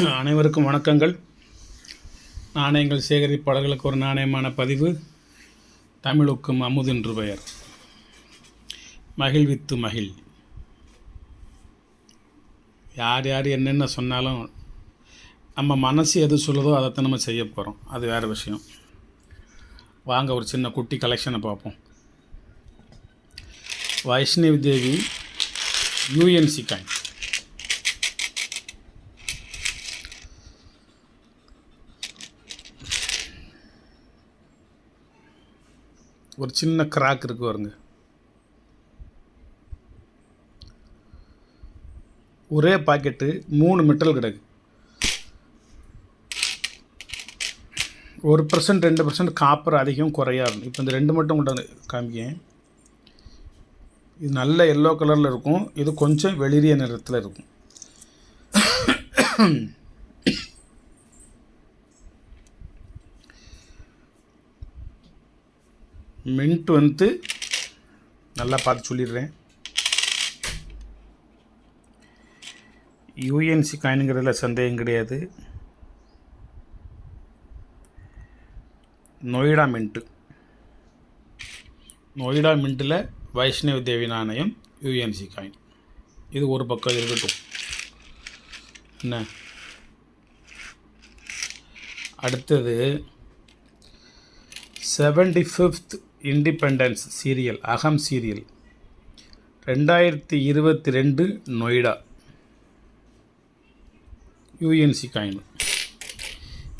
அனைவருக்கும் வணக்கங்கள். நாணயங்கள் சேகரிப்பாளர்களுக்கு ஒரு நாணயமான பதிவு. தமிழுக்கும் அமுது என்று பெயர். மகிழ்வித்து மகிழ். யார் என்னென்ன சொன்னாலும் நம்ம மனசு எது சொல்லுதோ அதைத்தான் நம்ம செய்ய போகிறோம். அது வேறு விஷயம். வாங்க ஒரு சின்ன குட்டி கலெக்ஷனை பார்ப்போம். Vaishnavi Devi UNC coin. ஒரு சின்ன கிராக் இருக்கு பாருங்க. ஒரே பாக்கெட்டு 3 மெட்டல் கிடக்கு. 1% 2% காப்பர் அதிகம் குறையா இருக்கும். இப்போ இந்த 2 மட்டும் கொண்டு காமிக்கேன். இது நல்ல எல்லோ கலரில் இருக்கும். இது கொஞ்சம் வெளிரிய நிறத்தில் இருக்கும். மின்ட் வந்து நல்லா பார்த்து சொல்லிடுறேன். யூஎன்சி காயினுங்கிறதுல சந்தேகம் கிடையாது. நொய்டா மின்ட்டு. நொய்டா மின்ட்டில் வைஷ்ணவி தேவி நாணயம் யூஎன்சி காயின். இது ஒரு பக்கம் இருக்கட்டும். என்ன அடுத்தது 75th இண்டிபெண்டன்ஸ் சீரியல், அகம் சீரியல் 2022 நொய்டா யூஎன்சி காயின்.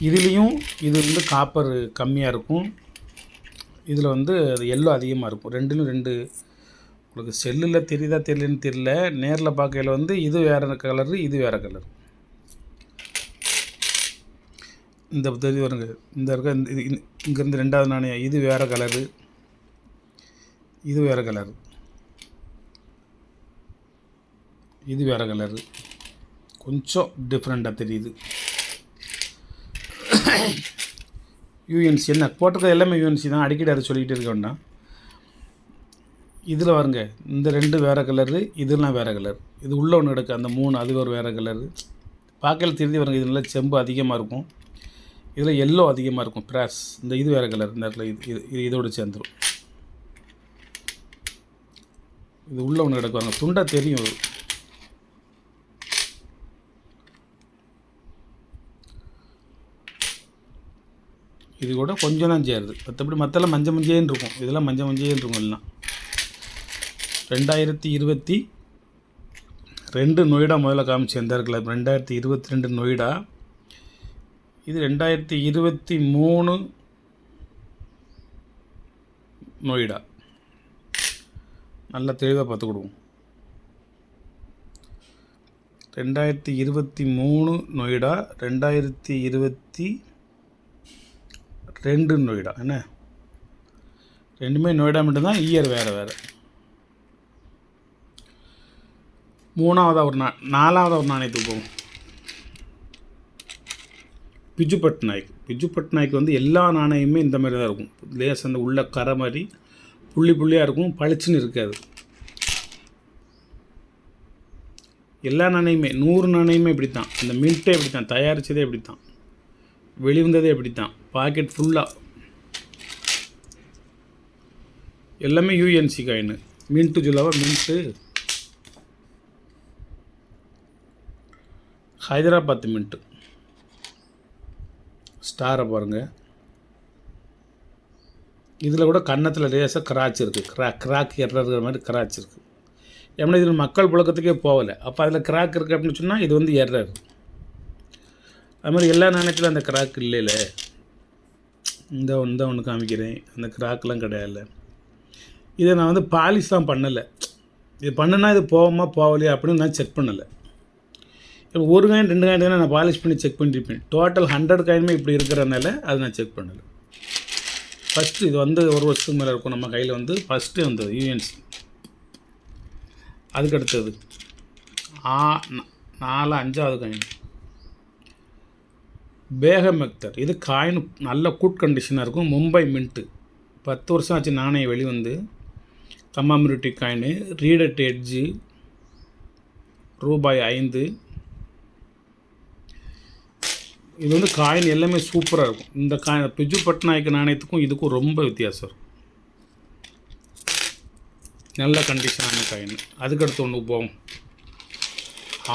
இதுலேயும் இது வந்து காப்பர் கம்மியாக இருக்கும். இதில் வந்து அது எல்லோ அதிகமாக இருக்கும். ரெண்டுலும் ரெண்டு. உங்களுக்கு செல்லில் தெரியுதா தெரியலன்னு தெரியல. நேரில் பார்க்கையில் வந்து இது வேறு கலரு, இது வேறு கலர். இந்த தெரிஞ்சு வருங்க. இந்த இருக்க இது இங்கேருந்து 2வது நாணயம். இது வேறு கலரு, இது வேறு கலரு, இது வேறு கலரு. கொஞ்சம் டிஃப்ரெண்ட்டாக தெரியுது. யூஎன்சி என்ன போட்டிருக்க எல்லாமே யூஎன்சி தான். அடிக்கடி அதை சொல்லிக்கிட்டு இருக்க வேண்டாம். இதில் வருங்க, இந்த 2 வேறு கலரு, இதெல்லாம் வேறு கலர். இது உள்ளே ஒன்று எடுக்க அந்த 3 அது ஒரு வேறு கலரு. பார்க்கல தெரிஞ்சு வருங்க. இது நல்லா செம்பு அதிகமாக இருக்கும். இதில் எல்லோ அதிகமாக இருக்கும். பிராஸ் இந்த இது வேறு கலர். இந்த இடத்துல இது இதோடு சேர்ந்துடும். இது உள்ளே ஒன்று எடுக்குவாங்க. துண்டா தெரியும். இது கூட கொஞ்சம் தான் சேருது. மற்றபடி மற்றெல்லாம் மஞ்சள் மஞ்சேன்னு இருக்கும். இதெல்லாம் மஞ்சள் மஞ்சேன்னு இருக்கும். எல்லாம் 2022 நொய்டா முதல்ல காமிச்சு எந்த இருக்கல. 2022 நொய்டா. இது 2023 நொய்டா. நல்லா தெளிவாக பார்த்து கொடுவோம். 2023 நொய்டா, 2022 நொய்டா. என்ன ரெண்டுமே நொய்டா மட்டும்தான். இயர் வேறு வேறு. 3வது ஒரு 4வது ஒரு நாணயத்துக்கு போகும். பிஜு பட்நாயக் வந்து எல்லா நாணயமுமே இந்த மாதிரி தான் இருக்கும். லேஸ் அந்த உள்ள கரை மாதிரி புள்ளி புள்ளியாக இருக்கும். பளிச்சுன்னு இருக்காது. எல்லா நாணயமே 100 நாணயமே இப்படி தான். அந்த மின்ட்டே இப்படி தான். தயாரித்ததே இப்படி தான். வெளிவந்ததே இப்படி தான். பாக்கெட் ஃபுல்லாக எல்லாமே யூஎன்சி காயின். மின்ட்டு சொல்லாவா மின்ட்டு. ஹைதராபாத் மின்ட்டு. ஸ்டாரை பாருங்கள். இதில் கூட கன்னத்தில் லேசாக கிராச் இருக்குது. கிராக் எர்றதுங்கிற மாதிரி கிராச் இருக்குது. ஏன்னா இதில் மக்கள் புழக்கத்துக்கே போகலை. அப்போ அதில் கிராக் இருக்குது அப்படின்னு சொன்னால் இது வந்து எர்ரர். அது மாதிரி எல்லா நாணயத்திலும் அந்த கிராக் இல்லைல்ல. இந்த ஒன்று காமிக்கிறேன். அந்த கிராக்லாம் கிடையாது. இதை நான் வந்து பாலிஷ்லாம் பண்ணலை. இது பண்ணுனா இது போவோமா போகலையா அப்படின்னு நான் செக் பண்ணலை. இப்போ 1 காயின் 2 காயின் தானே நான் பாலிஷ் பண்ணி செக் பண்ணியிருப்பேன். டோட்டல் 100 காயினுமே இப்படி இருக்கிறதுனால அதை நான் செக் பண்ணலை. ஃபஸ்ட்டு இது வந்து 1 வருஷத்துக்கு மேலே இருக்கும் நம்ம கையில் வந்து. ஃபஸ்ட்டு வந்தது யூஎன்சி. அதுக்கு அடுத்தது 5வது காயின் பேகம் அக்தர். இது காயின் நல்ல குட் கண்டிஷனாக இருக்கும். மும்பை மின்ட்டு. 10 வருஷம் ஆச்சு நாணயம் வெளிவந்து. கம்மாமிரிட்டி காயின். ரீடட் எட்ஜு ரூபாய் 5. இது வந்து காயின் எல்லாமே சூப்பராக இருக்கும். இந்த பிஜு பட்நாயக் நாணயத்துக்கும் இதுக்கும் ரொம்ப வித்தியாசம் இருக்கும். நல்ல கண்டிஷனான காயின். அதுக்கடுத்து ஒன்று போவோம்,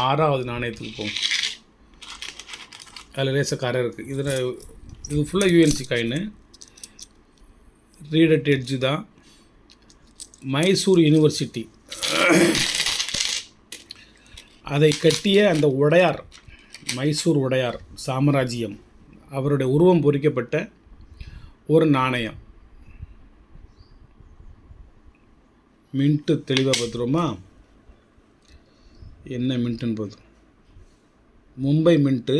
6வது நாணயத்துக்கு போவோம். அதில் ரேசக்காரர் இருக்குது. இது ஃபுல்லாக யூஎன்சி காயின். ரீடட் எட்ஜு தான். மைசூர் யூனிவர்சிட்டி அதை கட்டிய அந்த உடையார், மைசூர் உடையார் சாம்ராஜ்யம், அவருடைய உருவம் பொறிக்கப்பட்ட ஒரு நாணயம். மின்ட்டு தெளிவாக பார்த்துருவோமா? என்ன மின்ட்டுன்னு பார்த்து, மும்பை மின்ட்டு.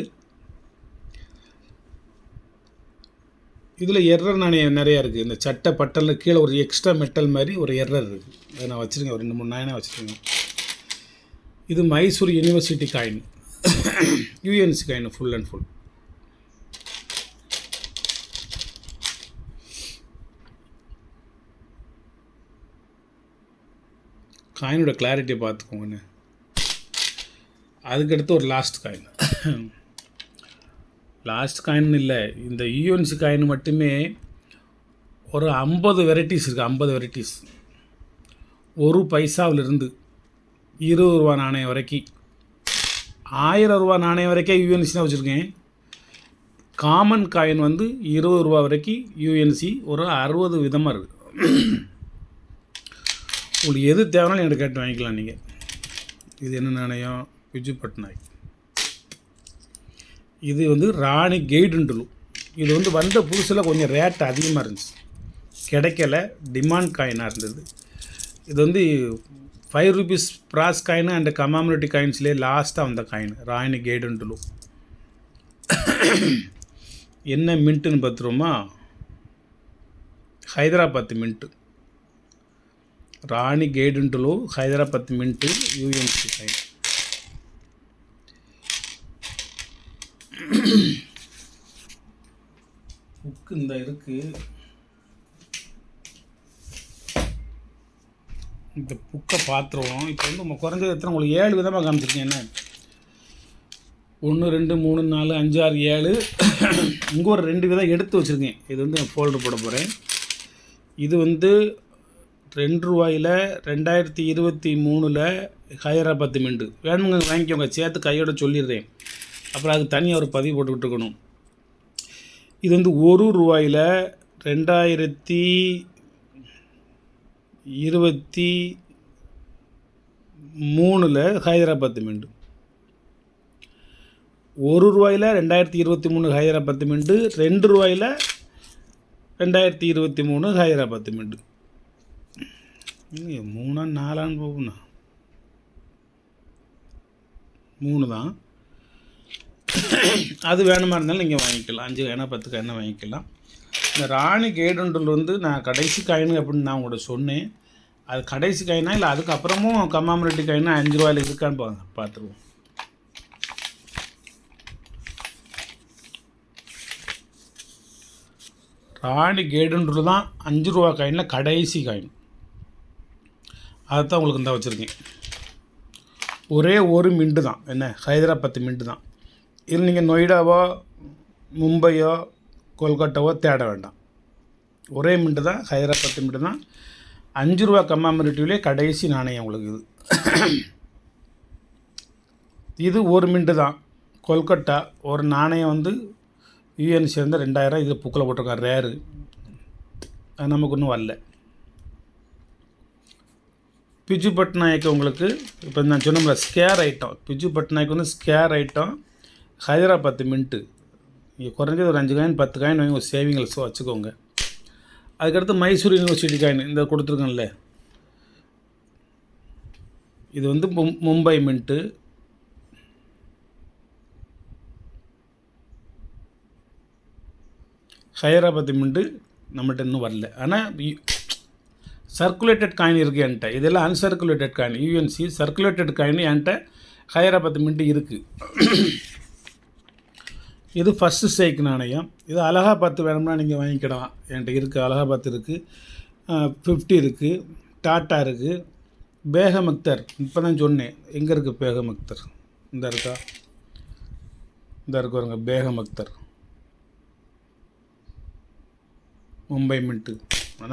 இதில் எரர் நாணயம் நிறையா இருக்குது. இந்த சட்டை பட்டலில் கீழே ஒரு எக்ஸ்ட்ரா மெட்டல் மாதிரி ஒரு எரர் இருக்குது. அதை நான் வச்சுருக்கேன், ஒரு 2-3 நாணயம் வச்சுருக்கேன். இது Mysore university coin, UNC coin full and full. காயினோட கிளாரிட்டியை பார்த்துக்கோங்கண்ணே. அதுக்கடுத்து ஒரு லாஸ்ட் காயின். லாஸ்ட் காயின் இல்லை, இந்த யூஎன்சி காயின் மட்டுமே ஒரு 50 வெரைட்டிஸ் இருக்குது. 50 வெரைட்டிஸ். 1 பைசாவிலிருந்து 20 ரூபா நாணயம் வரைக்கும், 1000 ரூபா நாணயம் வரைக்கும் யூஎன்சி தான் வச்சுருக்கேன். காமன் காயின் வந்து 20 ரூபா வரைக்கும் யூஎன்சி ஒரு 60 விதமாக இருக்குது. உங்களுக்கு எது தேவைனாலும் என்கிட்ட கேட்டு வாங்கிக்கலாம் நீங்கள். இது என்ன நாணயம்? பிஜு பட்நாயக். இது வந்து ராணி கெய்டுண்டுலு. இது வந்து வந்த புதுசில் கொஞ்சம் ரேட் அதிகமாக இருந்துச்சு, கிடைக்கல, டிமாண்ட் காயினாக இருந்தது. இது வந்து 5 ரூபீஸ் ப்ராஸ் காயின் அண்ட் கமாமினிட்டி காயின்ஸ்லேயே லாஸ்ட்டாக வந்த காயின் ராணி கெய்டுண்டுலு. என்ன மின்ட்டுன்னு பார்த்துருவோமா? Hyderabad mint. Rani Gaidinliu Hyderabad mint UNC coin. Book இந்த இருக்குது. இந்த புக்கை பார்த்துருவோம். இப்போ வந்து குறைஞ்சது எத்தனை உங்களுக்கு 7 விதமாக காமிச்சிருக்கேன். என்ன 1 2 3 4 5 6 7. இங்கே ஒரு 2 விதம் எடுத்து வச்சுருக்கேன். இது வந்து நான் ஃபோல்டர் போட போகிறேன். இது வந்து 2 ரூபாயில் 2023 ஹைதராபாத் மின்ட்டு. வேணுங்க வாங்கிக்கோங்க, சேர்த்து கையோட சொல்லிடுறேன். அப்புறம் அது தனியாக ஒரு பதிவு போட்டுக்கிட்டு இருக்கணும். இது வந்து 1 ரூபாயில் 2023 ஹைதராபாத் மின்ட்டு. 1 ரூபாயில் 2023 ஹைதராபாத் மின்ட்டு. 2 ரூபாயில் 2023 ஹைதராபாத் மின்ட்டு. 3 4 போகுண்ணா, 3 தான். அது வேணுமா இருந்தாலும் நீங்கள் வாங்கிக்கலாம். 5 காயினா 10 காயினா வாங்கிக்கலாம். இந்த ராணி கெய்டுண்டுலு வந்து நான் கடைசி காயின் அப்படின்னு நான் உங்கள்கிட்ட சொன்னேன். அது கடைசி காயினா இல்லை அதுக்கப்புறமும் கமாமினிட்டி காயினா 5 ரூபாயில் இருக்கான்னு பார்த்துருவோம். ராணி கெய்டுண்டுலு தான் 5 ரூபா காயினில் கடைசி காயின். அதுதான் உங்களுக்கு இந்த வச்சுருக்கேன். ஒரே ஒரு மின்ட்டு தான், என்ன ஹைதராபாத் மின்ட்டு தான். இதில் நீங்கள் நொய்டாவோ மும்பையோ கொல்கட்டாவோ தேட வேண்டாம். ஒரே மின்ட்டு தான், ஹைதராபாத் மின்ட்டு தான். 5 ரூபா கமாமினிட்டிவிலே கடைசி நாணயம் உங்களுக்கு இது. இது ஒரு மின்ட்டு தான். கொல்கட்டா ஒரு நாணயம் வந்து யூஎன் சேர்ந்த 2000. இது புக்கில் போட்டிருக்காரு, ரேரு. அது நமக்கு இன்னும் வரல. பிஜு பட்நாயக் உங்களுக்கு இப்போ நான் சொன்னோம்ல ஸ்கேர் ஐட்டம். பிஜு பட்நாயக் வந்து ஸ்கேர் ஐட்டம், ஹைதராபாத் மின்ட்டு. நீங்கள் குறைஞ்சது ஒரு 5 காயின் 10 காயின் வாங்கி ஒரு சேவிங்ஸ் வச்சுக்கோங்க. அதுக்கடுத்து மைசூர் யூனிவர்சிட்டி காயின் இந்த கொடுத்துருக்கோம்ல, இது வந்து மும்பை மின்ட்டு. ஹைதராபாத் மின்ட்டு நம்மகிட்ட இன்னும் வரல. ஆனால் சர்க்குலேட்டட் காயின் இருக்குது என்கிட்ட. இதெல்லாம் uncirculated coin. UNC circulated coin என்கிட்ட ஹைதராபாத் மின்ட்டு இருக்குது. இது ஃபஸ்ட்டு ஸ்ட்ரைக் நாணயம். இது அலகாபாத் வேணும்னா நீங்கள் வாங்கிக்கிடலாம். என்கிட்ட இருக்குது, அலகாபாத் இருக்குது, 50 இருக்குது, டாட்டா இருக்குது, பேகம் அக்தர். இப்போ தான் சொன்னேன், எங்கே இருக்குது பேகம் அக்தர்? இந்த இருக்கா இந்த இருக்கு பாருங்க, பேகம் அக்தர், மும்பை மின்ட்டு,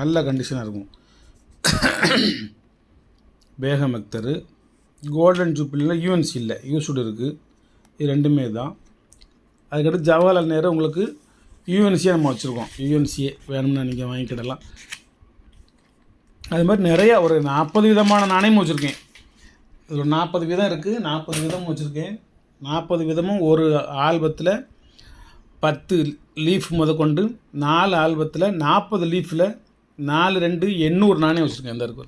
நல்ல கண்டிஷனாக இருக்கும். பேகம் அக்தர். கோல்டன் ஜூப்ளியில் யூஎன்சி இல்லை, யூஸ்டு இருக்குது. இது ரெண்டுமே தான். அதுக்கடுத்து ஜவஹர்லால் நேரு உங்களுக்கு யூஎன்சியை நம்ம வச்சுருக்கோம். யூஎன்சியே வேணும்னா நீங்கள் வாங்கிக்கிடலாம். அது மாதிரி நிறையா ஒரு 40 விதமான நாணயமும் வச்சுருக்கேன். இதில் 40 விதம் இருக்குது. 40 விதமும் வச்சுருக்கேன். 40 விதமும் ஒரு ஆல்பத்தில் 10 லீஃப் முதற்கொண்டு 4 ஆல்பத்தில் 40 லீஃபில் 4 2 800 நாணயம் வச்சுருக்கேன். இந்த இருக்கு.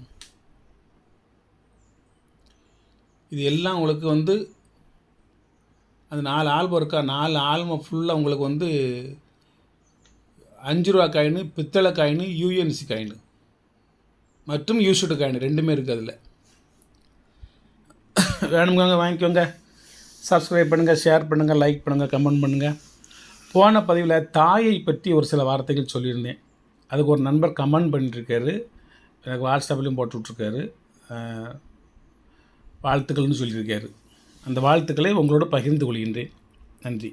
இது எல்லாம் உங்களுக்கு வந்து அந்த 4 ஆல்பம் இருக்கா, 4 ஆல்பம் ஃபுல்லாக உங்களுக்கு வந்து 5 ரூபா காயின், பித்தளை காயின், யூஎன்சி காயின் மற்றும் யூஸ்டு காயின் ரெண்டுமே இருக்குது. அதில் வேணுங்க வாங்கிக்கோங்க. சப்ஸ்கிரைப் பண்ணுங்கள், ஷேர் பண்ணுங்கள், லைக் பண்ணுங்கள், கமெண்ட் பண்ணுங்கள். போன பதிவில் தாயை பற்றி ஒரு சில வார்த்தைகள் சொல்லியிருந்தேன். அதுக்கு ஒரு நண்பர் கமெண்ட் பண்ணிட்டுருக்காரு, எனக்கு வாட்ஸ்அப்லேயும் போட்டு விட்ருக்காரு, வாழ்த்துக்கள்னு சொல்லியிருக்காரு. அந்த வாழ்த்துக்களை உங்களோடு பகிர்ந்து கொள்கின்றேன். நன்றி.